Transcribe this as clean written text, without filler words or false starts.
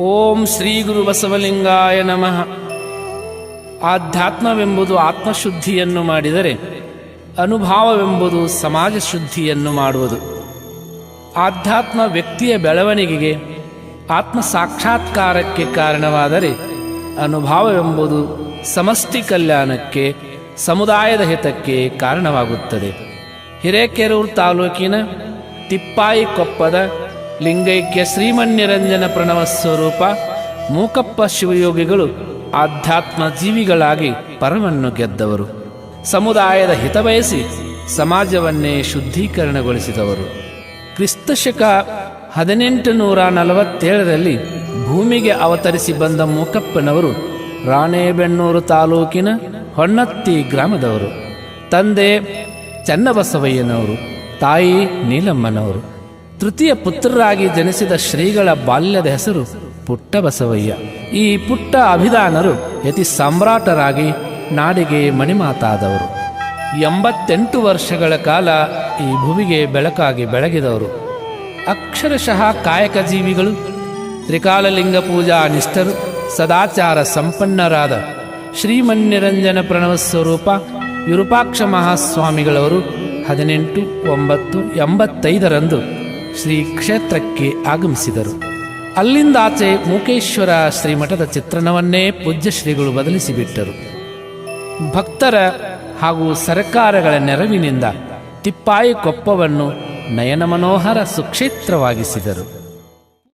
ಓಂ ಶ್ರೀ ಗುರು ಬಸವಲಿಂಗಾಯ ನಮಃ. ಆಧ್ಯಾತ್ಮವೆಂಬುದು ಆತ್ಮಶುದ್ಧಿಯನ್ನು ಮಾಡಿದರೆ ಅನುಭಾವವೆಂಬುದು ಸಮಾಜ ಶುದ್ಧಿಯನ್ನು ಮಾಡುವುದು. ಆಧ್ಯಾತ್ಮ ವ್ಯಕ್ತಿಯ ಬೆಳವಣಿಗೆಗೆ ಆತ್ಮ ಸಾಕ್ಷಾತ್ಕಾರಕ್ಕೆ ಕಾರಣವಾದರೆ ಅನುಭಾವವೆಂಬುದು ಸಮಷ್ಟಿ ಕಲ್ಯಾಣಕ್ಕೆ ಸಮುದಾಯದ ಹಿತಕ್ಕೆ ಕಾರಣವಾಗುತ್ತದೆ. ಹಿರೇಕೆರೂರು ತಾಲೂಕಿನ ತಿಪ್ಪಾಯಿಕೊಪ್ಪದ ಲಿಂಗೈಕ್ಯ ಶ್ರೀಮನ್ನಿರಂಜನ ಪ್ರಣವ ಸ್ವರೂಪ ಮೂಕಪ್ಪ ಶಿವಯೋಗಿಗಳು ಆಧ್ಯಾತ್ಮ ಜೀವಿಗಳಾಗಿ ಪರಮನ್ನು ಗೆದ್ದವರು. ಸಮುದಾಯದ ಹಿತ ಬಯಸಿ ಸಮಾಜವನ್ನೇ ಶುದ್ಧೀಕರಣಗೊಳಿಸಿದವರು. ಕ್ರಿಸ್ತಶಕ 1847ರಲ್ಲಿ ಭೂಮಿಗೆ ಅವತರಿಸಿ ಬಂದ ಮೂಕಪ್ಪನವರು ರಾಣೇಬೆನ್ನೂರು ತಾಲೂಕಿನ ಹೊನ್ನತ್ತಿ ಗ್ರಾಮದವರು. ತಂದೆ ಚನ್ನಬಸವಯ್ಯನವರು, ತಾಯಿ ನೀಲಮ್ಮನವರು. ತೃತೀಯ ಪುತ್ರರಾಗಿ ಜನಿಸಿದ ಶ್ರೀಗಳ ಬಾಲ್ಯದ ಹೆಸರು ಪುಟ್ಟಬಸವಯ್ಯ. ಈ ಪುಟ್ಟ ಅಭಿದಾನರು ಯತಿ ಸಾಮ್ರಾಟರಾಗಿ ನಾಡಿಗೆ ಮಣಿಮಾತಾದವರು. 88 ವರ್ಷಗಳ ಕಾಲ ಈ ಭೂಮಿಗೆ ಬೆಳಕಾಗಿ ಬೆಳಗಿದವರು. ಅಕ್ಷರಶಃ ಕಾಯಕ ಜೀವಿಗಳು, ತ್ರಿಕಾಲಲಿಂಗ ಪೂಜಾ ನಿಷ್ಠರು, ಸದಾಚಾರ ಸಂಪನ್ನರಾದ ಶ್ರೀಮನ್ನಿರಂಜನ ಪ್ರಣವ ಸ್ವರೂಪ ವಿರೂಪಾಕ್ಷ ಮಹಾಸ್ವಾಮಿಗಳವರು 18/9/85ರಂದು ಶ್ರೀ ಕ್ಷೇತ್ರಕ್ಕೆ ಆಗಮಿಸಿದರು. ಅಲ್ಲಿಂದಾಚೆ ಮೂಕೇಶ್ವರ ಶ್ರೀಮಠದ ಚಿತ್ರಣವನ್ನೇ ಪೂಜ್ಯ ಶ್ರೀಗಳು ಬದಲಿಸಿಬಿಟ್ಟರು. ಭಕ್ತರ ಹಾಗೂ ಸರ್ಕಾರಗಳ ನೆರವಿನಿಂದ ತಿಪ್ಪಾಯಿಕೊಪ್ಪವನ್ನು ನಯನ ಮನೋಹರ ಸುಕ್ಷೇತ್ರವಾಗಿಸಿದರು.